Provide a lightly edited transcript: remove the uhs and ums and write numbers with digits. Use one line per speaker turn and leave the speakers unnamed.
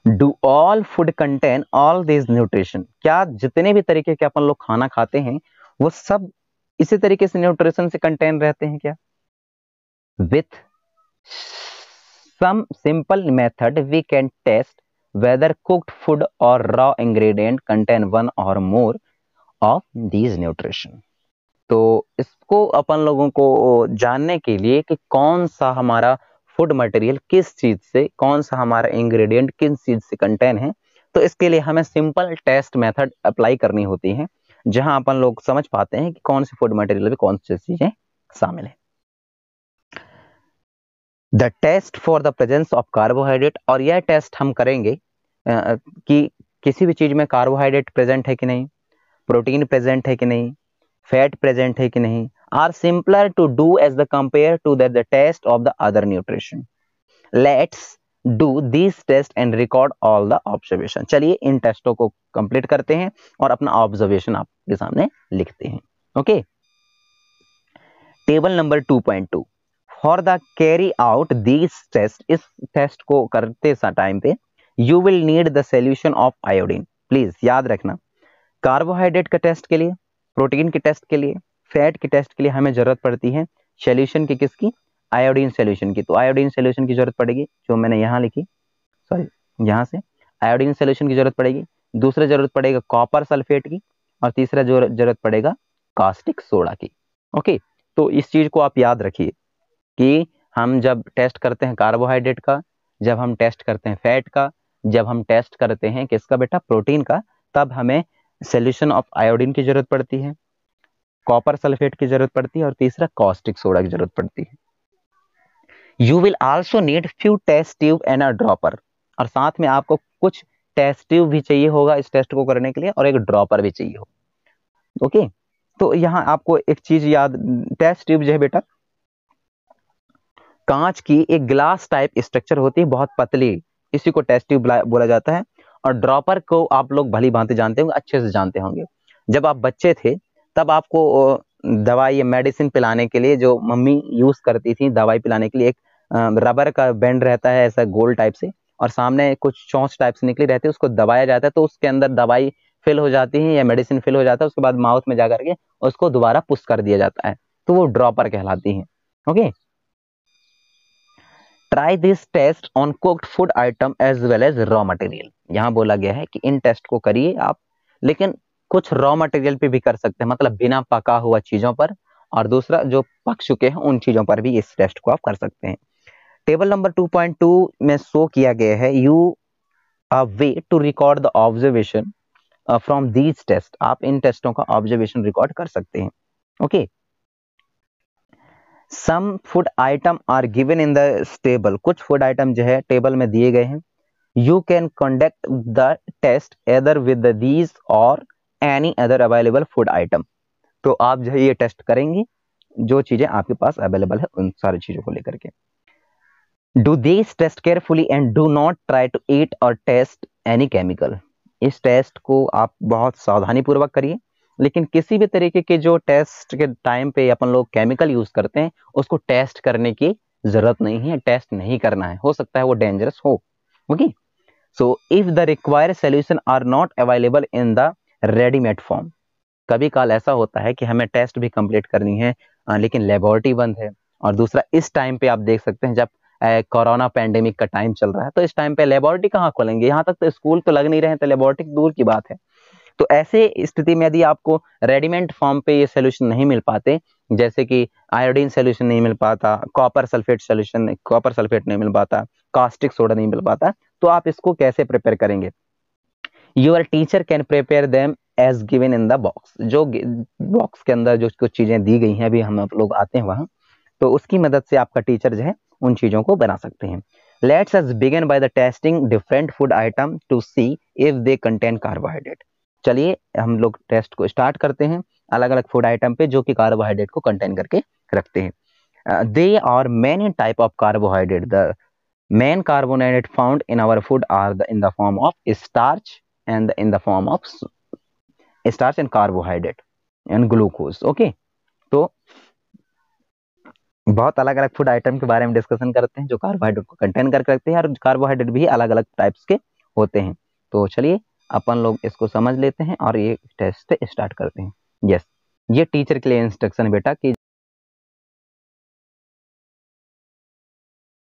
Do all food contain all this nutrition, क्या जितने भी तरीके के अपन लोग खाना खाते हैं वो सब इसी तरीके से न्यूट्रिशन से कंटेन रहते हैं क्या? With some simple method we can test whether cooked food or raw ingredient contain one or more of these nutrition। तो इसको अपन लोगों को जानने के लिए कि कौन सा हमारा फूड मटेरियल किस चीज से, कौन सा हमारा इंग्रेडिएंट किस चीज से कंटेन है, तो इसके लिए हमें सिंपल टेस्ट मेथड अप्लाई करनी होती है, जहां अपन लोग समझ पाते हैं कि कौन से फूड मटेरियल में कौन सी चीजें शामिल है। The test for the presence of carbohydrate, और यह टेस्ट हम करेंगे कि किसी भी चीज में कार्बोहाइड्रेट प्रेजेंट है कि नहीं, प्रोटीन प्रेजेंट है कि नहीं, फैट प्रेजेंट है कि नहीं, are simpler to do as the compare to the test of the other nutrition. Let's do this test and record all the observation. चलिए इन टेस्टों को कंप्लीट करते हैं और अपना ऑब्जर्वेशन आपके सामने लिखते हैं। Okay, table number 2.2, for the carry out this test, इस टेस्ट को करते टाइम पे you will need the solution of iodine. Please याद रखना, कार्बोहाइड्रेट के टेस्ट के लिए, प्रोटीन के टेस्ट के लिए, फैट के टेस्ट के लिए हमें जरूरत पड़ती है सोल्यूशन की, किसकी? आयोडीन सोल्यूशन की। तो आयोडीन सोल्यूशन की जरूरत पड़ेगी, जो मैंने यहाँ लिखी, सॉरी यहाँ से आयोडीन सोल्यूशन की जरूरत पड़ेगी। दूसरा जरूरत पड़ेगा कॉपर सल्फेट की, और तीसरा जो जरूरत पड़ेगा कास्टिक सोडा की। ओके, तो इस चीज को आप याद रखिए कि हम जब टेस्ट करते हैं कार्बोहाइड्रेट का, जब हम टेस्ट करते हैं फैट का, जब हम टेस्ट करते हैं किसका बेटा? प्रोटीन का, तब हमें सोल्यूशन ऑफ आयोडीन की जरूरत पड़ती है, कॉपर सल्फेट की जरूरत पड़ती है, और तीसरा कॉस्टिक सोडा की जरूरत पड़ती है। You will also need few test tube and a dropper, और साथ में आपको कुछ टेस्ट ट्यूब भी चाहिए होगा इस टेस्ट को करने के लिए, और एक ड्रॉपर भी चाहिए होगा। ओके, तो यहाँ आपको एक चीज याद, टेस्ट ट्यूब जो है बेटा कांच की एक ग्लास टाइप स्ट्रक्चर होती है, बहुत पतली, इसी को टेस्ट ट्यूब बोला जाता है। और ड्रॉपर को आप लोग भली भांति जानते होंगे, अच्छे से जानते होंगे। जब आप बच्चे थे तब आपको दवाई या मेडिसिन पिलाने के लिए जो मम्मी यूज करती थी, दवाई पिलाने के लिए एक रबर का बैंड रहता है ऐसा गोल टाइप से, और सामने कुछ चोंच टाइप से निकली रहती है, उसको दबाया जाता है तो उसके अंदर दवाई फिल हो जाती है या मेडिसिन फिल हो जाता है, उसके बाद माउथ में जाकर के उसको दोबारा पुश कर दिया जाता है, तो वो ड्रॉपर कहलाती है। Okay, try this test on cooked food item as well as raw material. यहाँ बोला गया है कि इन टेस्ट को करिए आप, लेकिन कुछ रॉ मटेरियल पे भी कर सकते हैं, मतलब बिना पका हुआ चीजों पर, और दूसरा जो पक चुके हैं उन चीजों पर भी इस टेस्ट को आप कर सकते हैं। टेबल नंबर 2.2 में शो किया गया है you a way to record the observation from these test. आप इन टेस्टों का ऑब्जर्वेशन रिकॉर्ड कर सकते हैं। Okay, some food item are given in the table, कुछ फूड आइटम जो है टेबल में दिए गए हैं। You can conduct the test either with these or any other available food item. तो आप जो है ये टेस्ट करेंगे जो चीजें आपके पास अवेलेबल है उन सारी चीजों को लेकर के। Do this test carefully and do not try to eat और टेस्ट एनी केमिकल। इस टेस्ट को आप बहुत सावधानी पूर्वक करिए, लेकिन किसी भी तरीके के जो टेस्ट के टाइम पे अपन लोग केमिकल यूज करते हैं उसको टेस्ट करने की जरूरत नहीं है, टेस्ट नहीं करना है, हो सकता है वो डेंजरस हो। Okay, so if the required solution are not available in the readymade form, कभी काल ऐसा होता है कि हमें टेस्ट भी कंप्लीट करनी है लेकिन लेबोरेटरी बंद है। और दूसरा इस टाइम पे आप देख सकते हैं जब कोरोना पैंडेमिक का टाइम चल रहा है, तो इस टाइम पे लेबोरेटरी कहाँ खोलेंगे, यहाँ तक तो स्कूल तो लग नहीं रहे हैं, तो लेबोरेटरी दूर की बात है। तो ऐसे स्थिति में यदि आपको रेडीमेड फॉर्म पे ये सोल्यूशन नहीं मिल पाते, जैसे कि आयोडीन सोल्यूशन नहीं मिल पाता, कॉपर सल्फेट नहीं मिल पाता, कास्टिक सोडा नहीं मिल पाता, तो आप इसको कैसे प्रिपेयर करेंगे? Your teacher can prepare them as given in the box. जो बॉक्स के अंदर जो कुछ चीजें दी गई हैं, अभी हम आप लोग आते हैं वहां, तो उसकी मदद से आपका टीचर जो है उन चीजों को बना सकते हैं। Let's us begin by the testing different food item to see if they contain carbohydrate. चलिए हम लोग टेस्ट को स्टार्ट करते हैं अलग अलग फूड आइटम पे जो कि कार्बोहाइड्रेट को कंटेन करके रखते हैं। They are many type of carbohydrate. The main carbohydrate found in our food are in the form of starch and in the form of starch and carbohydrate and glucose. Okay, तो बहुत अलग अलग food item के बारे में discussion करते हैं जो कार्बोहाइड्रेट को कंटेन करके रखते हैं, और कार्बोहाइड्रेट भी अलग अलग टाइप्स के होते हैं। तो चलिए अपन लोग इसको समझ लेते हैं और ये टेस्ट स्टार्ट करते हैं। यस, ये टीचर के लिए इंस्ट्रक्शन बेटा कि